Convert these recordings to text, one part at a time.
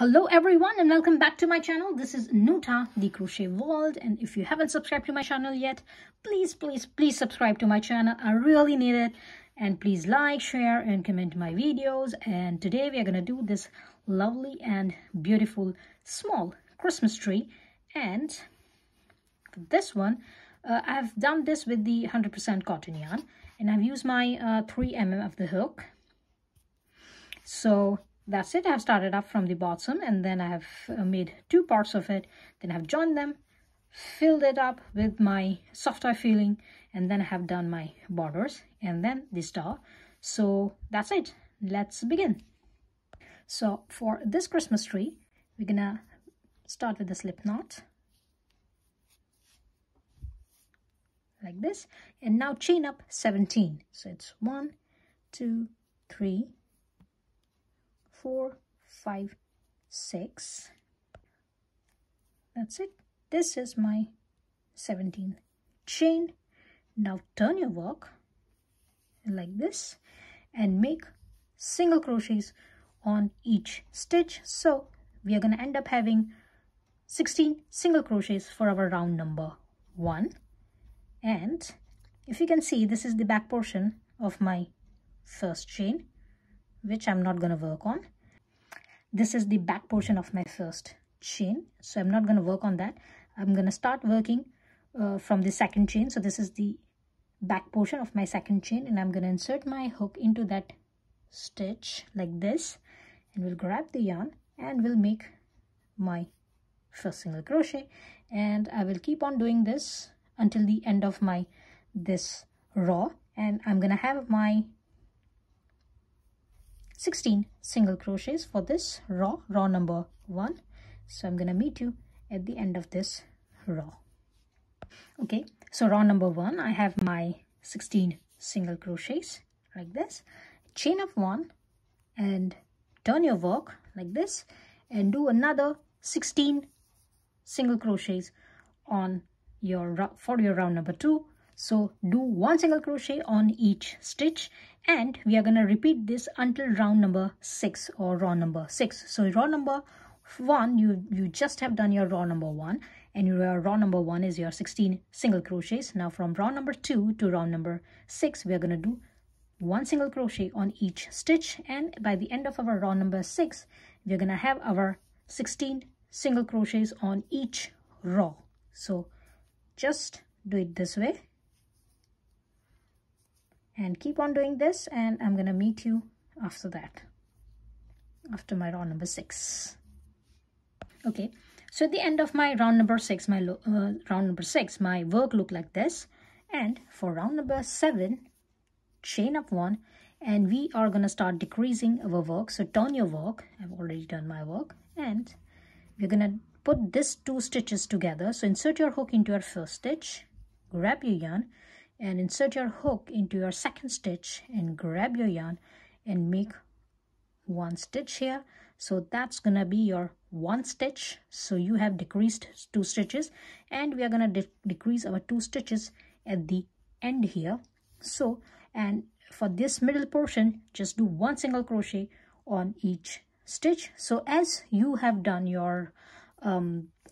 Hello everyone and welcome back to my channel. This is Nuta, the Crochet World, and if you haven't subscribed to my channel yet, please subscribe to my channel. I really need it. And please like, share and comment my videos. And today we are going to do this lovely and beautiful small Christmas tree. And for this one, I've done this with the 100% cotton yarn, and I've used my 3 mm of the hook. So that's it. I've started up from the bottom, and then I have made 2 parts of it. Then I've joined them, filled it up with my soft eye filling, and then I have done my borders and then the star. So that's it. Let's begin. So for this Christmas tree, we're gonna start with the slip knot like this, and now chain up 17. So it's 1, 2, 3, 4, 5, 6. That's it. This is my 17th chain. Now turn your work like this and make single crochets on each stitch. So we are going to end up having 16 single crochets for our round number 1. And if you can see, this is the back portion of my first chain, which I'm not going to work on. This is the back portion of my first chain, so I'm not going to work on that. I'm going to start working from the second chain. So this is the back portion of my second chain, and I'm going to insert my hook into that stitch like this, and we'll grab the yarn and we'll make my first single crochet. And I will keep on doing this until the end of my this row, and I'm going to have my 16 single crochets for this row number 1. So I'm going to meet you at the end of this row. Okay, so row number 1, I have my 16 single crochets like this. Chain of 1 and turn your work like this and do another 16 single crochets on your for your round number 2. So do 1 single crochet on each stitch, and we are going to repeat this until round number 6 or row number 6. So row number 1, you just have done your row number 1, and your row number 1 is your 16 single crochets. Now from row number 2 to row number 6, we are going to do 1 single crochet on each stitch, and by the end of our row number 6, we are going to have our 16 single crochets on each row. So just do it this way and keep on doing this, and I'm going to meet you after that, after my round number 6. Okay, so at the end of my round number 6, my work looked like this. And for round number 7, chain up 1, and we are going to start decreasing our work. So turn your work. I've already done my work, and we're going to put these 2 stitches together. So insert your hook into your first stitch, grab your yarn, and insert your hook into your second stitch and grab your yarn and make 1 stitch here. So that's gonna be your 1 stitch. So you have decreased 2 stitches, and we are gonna decrease our 2 stitches at the end here. So, and for this middle portion, just do 1 single crochet on each stitch. So as you have done your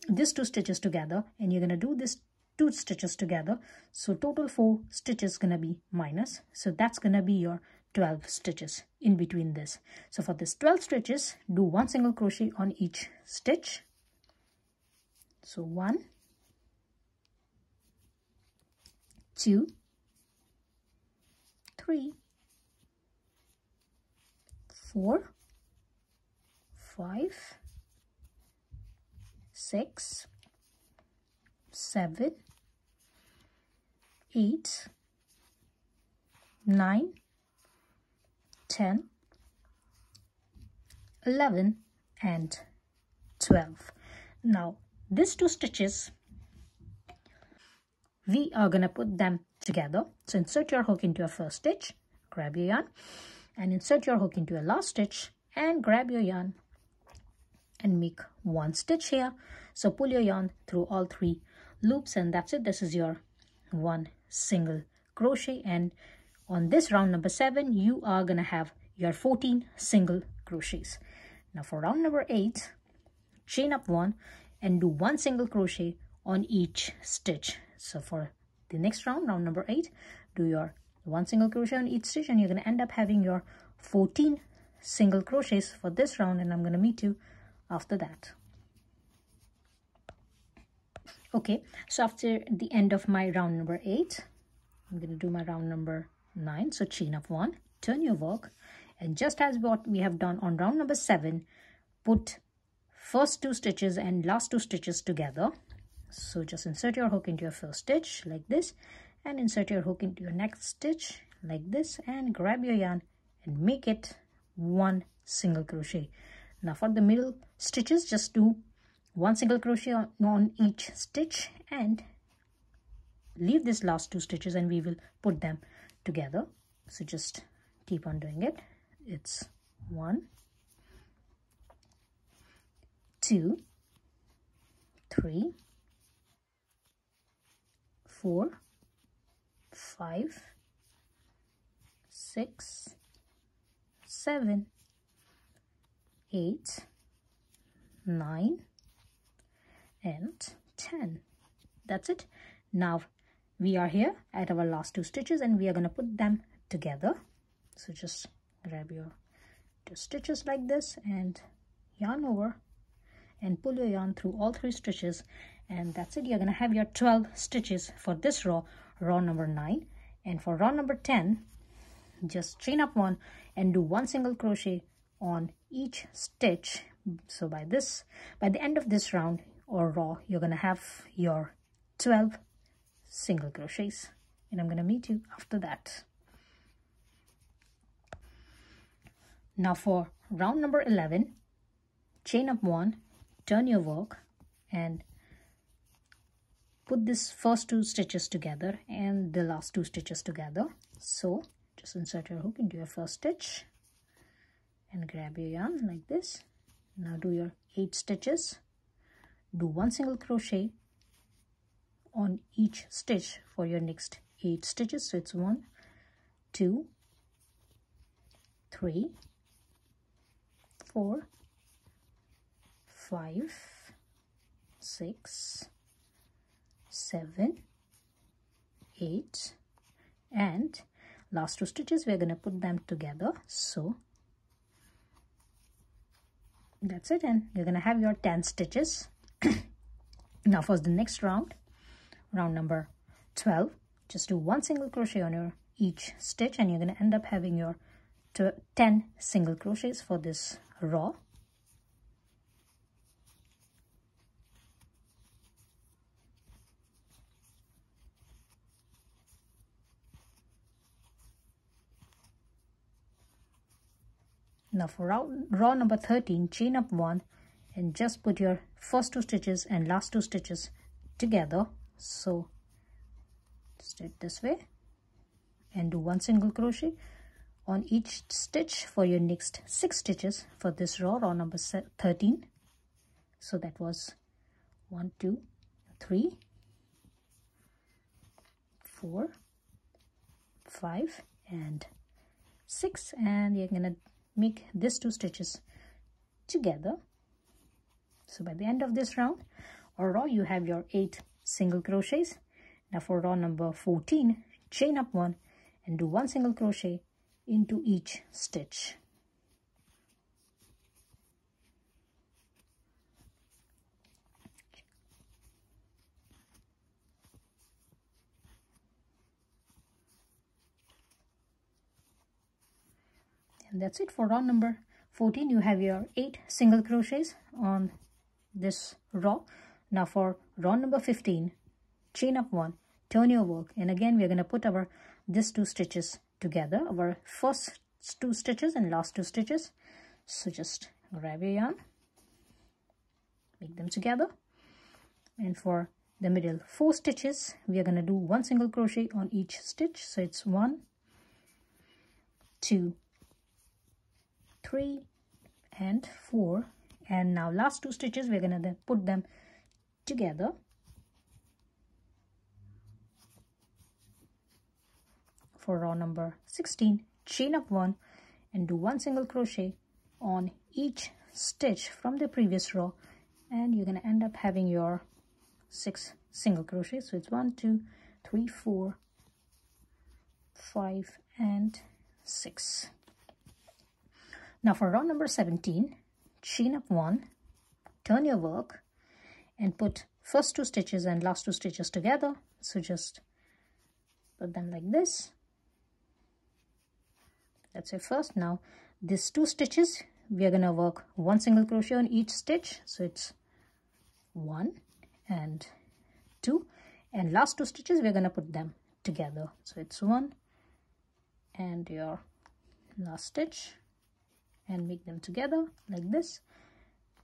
these 2 stitches together, and you're gonna do this 2 stitches together, so total 4 stitches gonna be minus. So that's gonna be your 12 stitches in between this. So for this 12 stitches, do 1 single crochet on each stitch. So 1, 2, 3, 4, 5, 6, 7, 8, 9, 10, 11, and 12. Now these 2 stitches, we are going to put them together. So insert your hook into your first stitch, grab your yarn, and insert your hook into your last stitch and grab your yarn and make 1 stitch here. So pull your yarn through all 3 loops, and that's it. This is your 1 single crochet, and on this round number 7, you are gonna have your 14 single crochets. Now for round number 8, chain up 1 and do 1 single crochet on each stitch. So for the next round, round number 8, do your 1 single crochet on each stitch, and you're going to end up having your 14 single crochets for this round, and I'm going to meet you after that. Okay, so after the end of my round number 8, I'm going to do my round number 9. So chain up 1, turn your work, and just as what we have done on round number 7, put first 2 stitches and last 2 stitches together. So just insert your hook into your first stitch like this, and insert your hook into your next stitch like this, and grab your yarn and make it 1 single crochet. Now for the middle stitches, just do 1 single crochet on each stitch and leave this last 2 stitches, and we will put them together. So just keep on doing it. It's 1, 2, 3, 4, 5, 6, 7, 8, 9, and 10. That's it. Now we are here at our last 2 stitches, and we are going to put them together. So just grab your 2 stitches like this and yarn over and pull your yarn through all 3 stitches, and that's it. You're going to have your 12 stitches for this row number 9. And for row number 10, just chain up 1 and do 1 single crochet on each stitch. So by the end of this round or row, you're going to have your 12 single crochets, and I'm going to meet you after that. Now for round number 11, chain up 1, turn your work, and put this first 2 stitches together and the last 2 stitches together. So just insert your hook into your first stitch and grab your yarn like this. Now do your 8 stitches, do 1 single crochet on each stitch for your next 8 stitches. So it's 1, 2, 3, 4, 5, 6, 7, 8, and last 2 stitches we're going to put them together. So that's it, and you're going to have your 10 stitches. Now for the next round, round number 12, just do 1 single crochet on your each stitch, and you're going to end up having your 10 single crochets for this row. Now for row number 13, chain up 1 and just put your first 2 stitches and last 2 stitches together. So just do it this way and do 1 single crochet on each stitch for your next 6 stitches for this row number 13. So that was 1, 2, 3, 4, 5, and 6, and you're gonna make these 2 stitches together. So by the end of this round or row, you have your 8 single crochets. Now for row number 14, chain up 1 and do 1 single crochet into each stitch. And that's it for row number 14. You have your 8 single crochets on this row. Now for row number 15, chain up 1, turn your work, and again we're going to put our these 2 stitches together, our first 2 stitches and last 2 stitches. So just grab your yarn, make them together, and for the middle 4 stitches we are going to do 1 single crochet on each stitch. So it's 1, 2, 3, and 4, and now last 2 stitches we're going to then put them together. For row number 16, chain up 1 and do 1 single crochet on each stitch from the previous row and you're going to end up having your 6 single crochets. So it's 1 2 3 4 5 and 6. Now for round number 17, chain up 1, turn your work and put first 2 stitches and last 2 stitches together. So just put them like this. That's your first. Now these 2 stitches, we are going to work 1 single crochet on each stitch. So it's 1 and 2, and last 2 stitches we're going to put them together. So it's 1 and your last stitch, and make them together like this.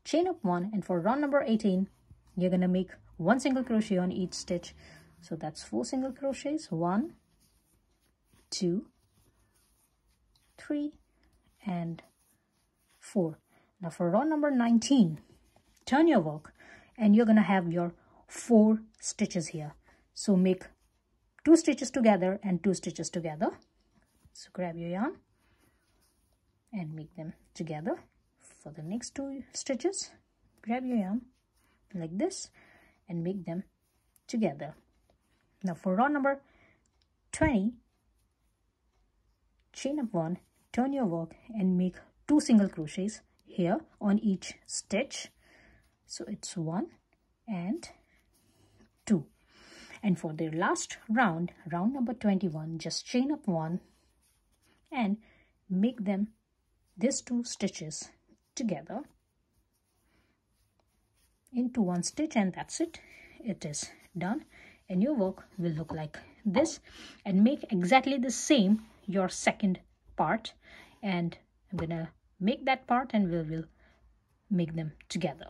Chain up 1, and for round number 18 you're going to make 1 single crochet on each stitch. So that's 4 single crochets, 1 2 3 and 4. Now for round number 19, turn your work and you're going to have your 4 stitches here. So make 2 stitches together and 2 stitches together. So grab your yarn and make them together. For the next 2 stitches, grab your yarn like this and make them together. Now for round number 20, chain up 1, turn your work and make 2 single crochets here on each stitch. So it's 1 and 2. And for the last round, round number 21, just chain up 1 and make them these 2 stitches together into 1 stitch, and that's it. It is done, and your work will look like this. And make exactly the same your second part, and I'm gonna make that part and we will make them together.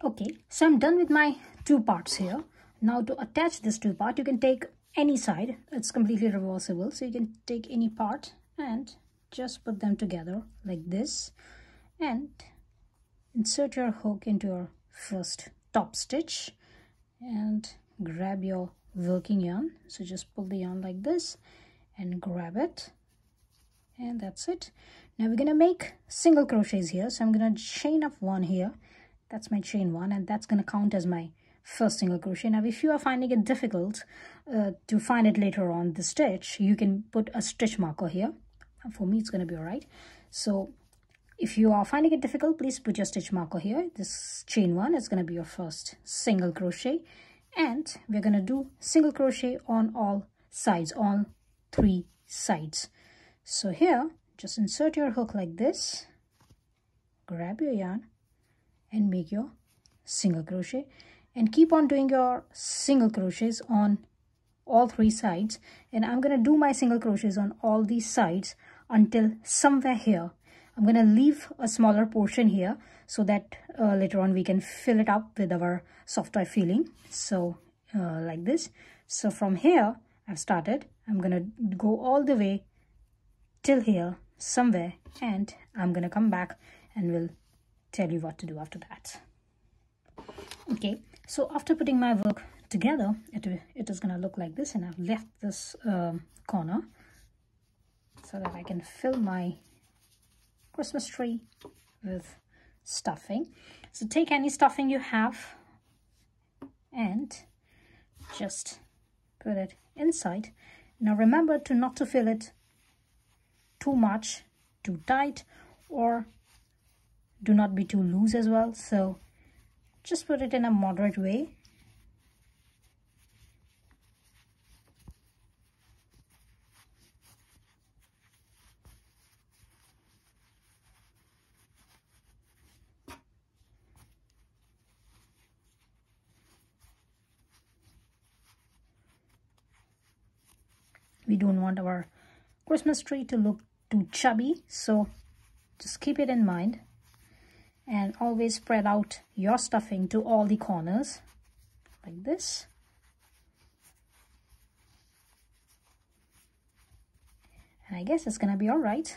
Okay, so I'm done with my 2 parts here. Now to attach this 2 part, you can take any side. It's completely reversible, so you can take any part and just put them together like this, and insert your hook into your first top stitch and grab your working yarn. So just pull the yarn like this and grab it, and that's it. Now we're gonna make single crochets here. So I'm gonna chain up 1 here. That's my chain 1, and that's gonna count as my first single crochet. Now if you are finding it difficult to find it later on the stitch, you can put a stitch marker here. For me it's going to be all right. So if you are finding it difficult, please put your stitch marker here. This chain 1 is going to be your first single crochet, and we're going to do single crochet on all sides, on 3 sides. So here just insert your hook like this, grab your yarn and make your single crochet, and keep on doing your single crochets on all 3 sides. And I'm going to do my single crochets on all these sides until somewhere here. I'm going to leave a smaller portion here so that later on we can fill it up with our soft toy feeling. So like this. So from here I've started. I'm going to go all the way till here somewhere, and I'm going to come back and we'll tell you what to do after that. Okay, so after putting my work together, it is going to look like this, and I've left this corner so that I can fill my Christmas tree with stuffing. So take any stuffing you have and just put it inside. Now remember to not to fill it too much, too tight, or do not be too loose as well. So just put it in a moderate way. We don't want our Christmas tree to look too chubby, so just keep it in mind. And always spread out your stuffing to all the corners like this. And I guess it's gonna be all right.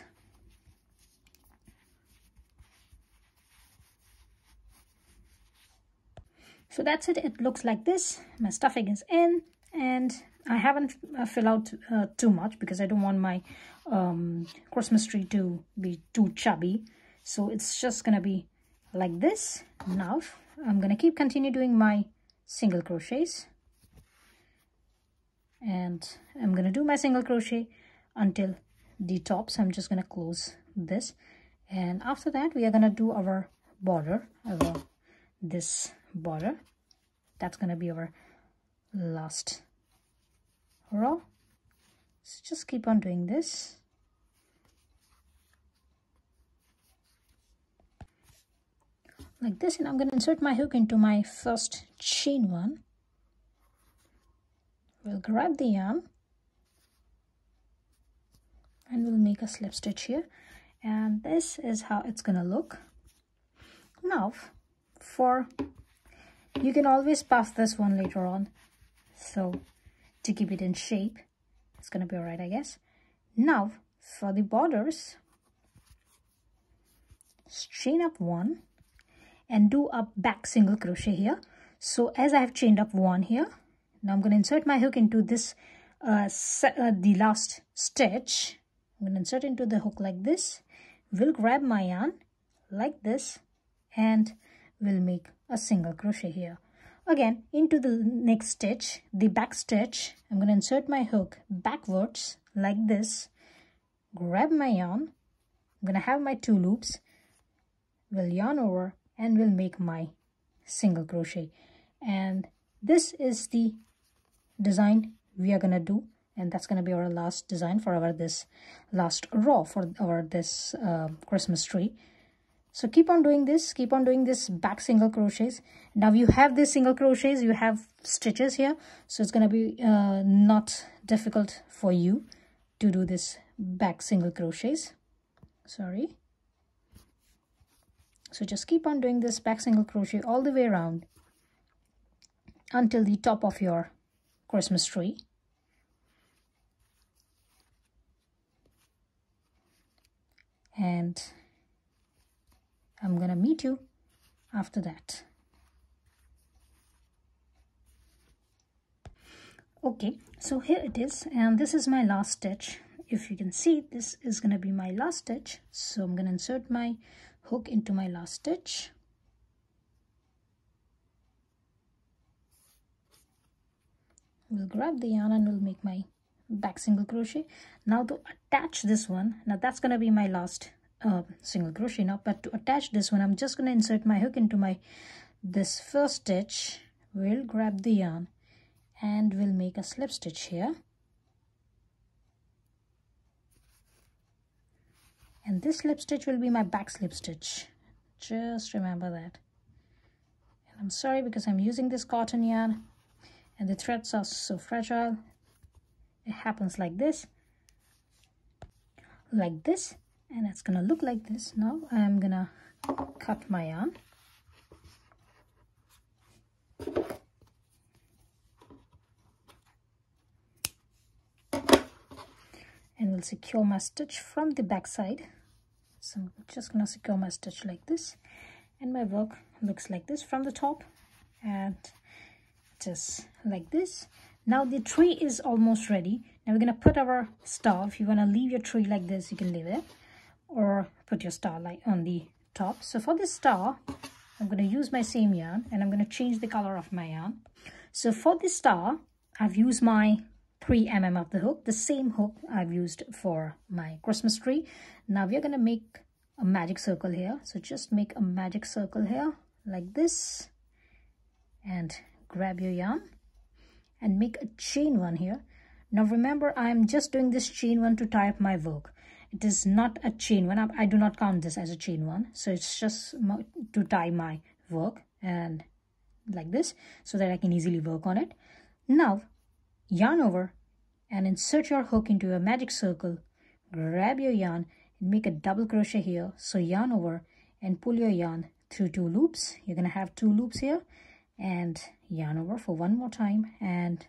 So that's it. It looks like this. My stuffing is in, and I haven't filled out too much because I don't want my Christmas tree to be too chubby. So it's just gonna be like this. Now I'm going to continue doing my single crochets, and I'm going to do my single crochet until the top. So I'm just going to close this, and after that we are going to do our border, this border. That's going to be our last row. So just keep on doing this. Like this, and I'm going to insert my hook into my first chain one. We'll grab the yarn and we'll make a slip stitch here, and this is how it's going to look. Now you can always puff this one later on, so to keep it in shape, it's going to be all right, I guess. Now for the borders, chain up one and do a back single crochet here. So as I have chained up one here, now I'm going to insert my hook into this the last stitch. I'm going to insert into the hook like this. We'll grab my yarn like this and we'll make a single crochet here. Again, into the next stitch, the back stitch, I'm going to insert my hook backwards like this, grab my yarn, I'm going to have my 2 loops, we'll yarn over and we'll make my single crochet. And this is the design we are going to do, and that's going to be our last design for our this last row for our this Christmas tree. So keep on doing this back single crochets. Now you have this single crochets, you have stitches here, so it's going to be not difficult for you to do this back single crochets. Sorry. So just keep on doing this back single crochet all the way around until the top of your Christmas tree. And I'm gonna meet you after that. Okay, so here it is, and this is my last stitch. If you can see, this is gonna be my last stitch. So I'm gonna insert my hook into my last stitch. We'll grab the yarn and we'll make my back single crochet. Now to attach this one, now that's gonna be my last single crochet now, but to attach this one, I'm just gonna insert my hook into my this first stitch. We'll grab the yarn and we'll make a slip stitch here, and this slip stitch will be my back slip stitch. Just remember that. And I'm sorry because I'm using this cotton yarn and the threads are so fragile. It happens like this, and it's gonna look like this. Now I'm gonna cut my yarn, and we'll secure my stitch from the back side. So I'm just gonna secure my stitch like this, and my work looks like this from the top, and just like this. Now the tree is almost ready. Now we're gonna put our star. If you wanna leave your tree like this, you can leave it, or put your star like on the top. So for this star, I'm gonna use my same yarn, and I'm gonna change the color of my yarn. So for this star, I've used my 3 mm of the hook, the same hook I've used for my Christmas tree. Now we're gonna make a magic circle here. So just make a magic circle here like this, and grab your yarn and make a chain one here. Now remember, I'm just doing this chain one to tie up my work. It is not a chain one. I do not count this as a chain one. So it's just to tie my work, and like this, so that I can easily work on it. Now yarn over and insert your hook into a magic circle. Grab your yarn and make a double crochet here. So yarn over and pull your yarn through 2 loops. You're gonna have 2 loops here, and yarn over for 1 more time and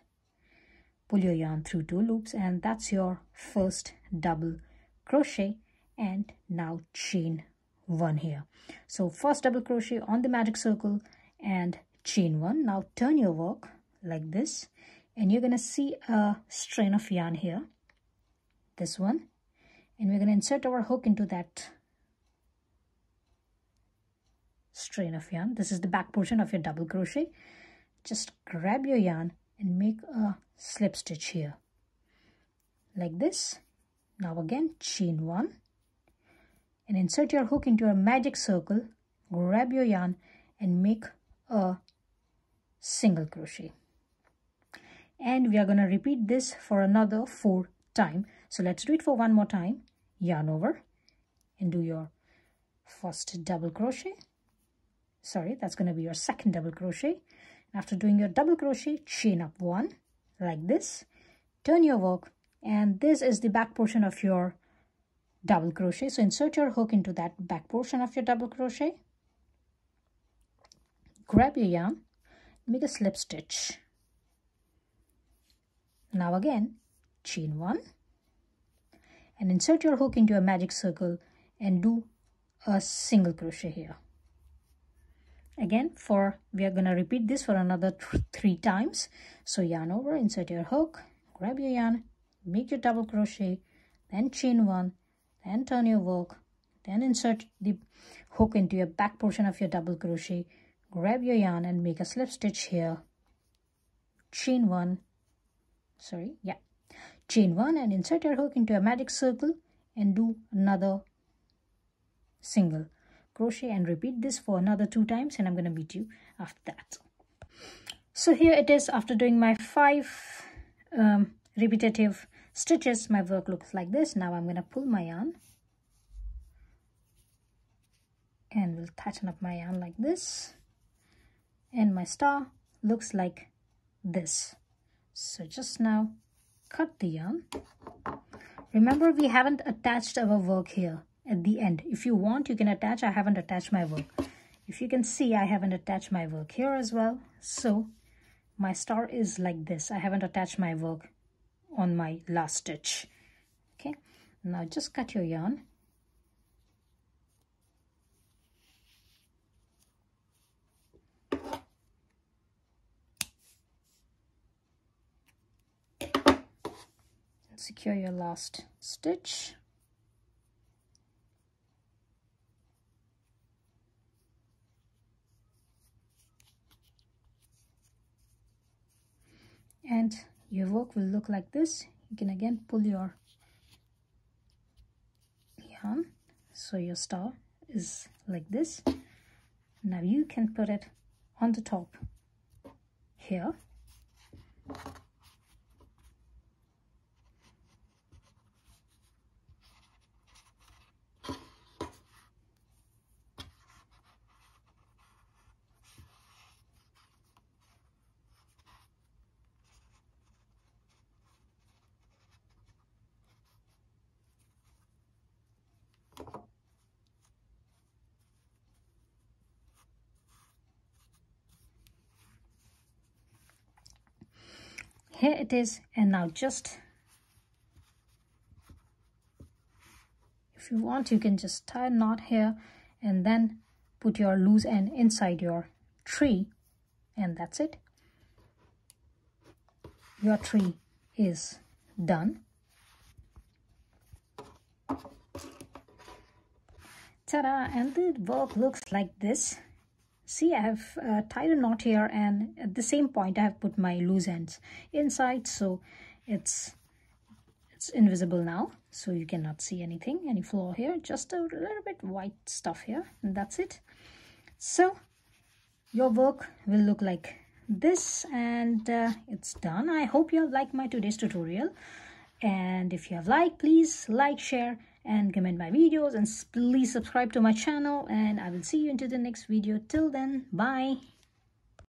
pull your yarn through 2 loops, and that's your first double crochet. And now chain 1 here. So first double crochet on the magic circle and chain 1. Now turn your work like this, and you're gonna see a strand of yarn here, this one, and we're gonna insert our hook into that strain of yarn. This is the back portion of your double crochet. Just grab your yarn and make a slip stitch here like this. Now again chain 1 and insert your hook into a magic circle, grab your yarn and make a single crochet. And we are going to repeat this for another 4 times. So let's do it for one more time. Yarn over and do your first double crochet. Sorry, that's going to be your second double crochet. After doing your double crochet, chain up 1 like this, turn your work, and this is the back portion of your double crochet. So insert your hook into that back portion of your double crochet, grab your yarn, make a slip stitch. Now again chain 1 and insert your hook into a magic circle and do a single crochet here. Again, we are going to repeat this for another 3 times. So yarn over, insert your hook, grab your yarn, make your double crochet, then chain 1, then turn your work, then insert the hook into your back portion of your double crochet, grab your yarn and make a slip stitch here, chain 1, chain 1 and insert your hook into a magic circle and do another single crochet and repeat this for another 2 times, and I'm going to meet you after that. So here it is. After doing my 5 repetitive stitches, my work looks like this. Now I'm going to pull my yarn and we'll tighten up my yarn like this, and my star looks like this. So just now cut the yarn. Remember, we haven't attached our work here at the end. If you want, you can attach. I haven't attached my work. If you can see, I haven't attached my work here as well. So my star is like this. I haven't attached my work on my last stitch. Okay, now just cut your yarn. Secure your last stitch. And your work will look like this. You can again pull your yarn. So your star is like this. Now you can put it on the top here. Here it is. And now just, if you want, you can just tie a knot here and then put your loose end inside your tree, and that's it. Your tree is done. Ta-da! And the work looks like this. See, I have tied a knot here, and at the same point I have put my loose ends inside, so it's invisible now, so you cannot see anything, any flaw here, just a little bit white stuff here, and that's it. So your work will look like this, and it's done. I hope you have liked my today's tutorial, and if you have liked, please like, share and comment my videos, and please subscribe to my channel, and I will see you into the next video. Till then, bye.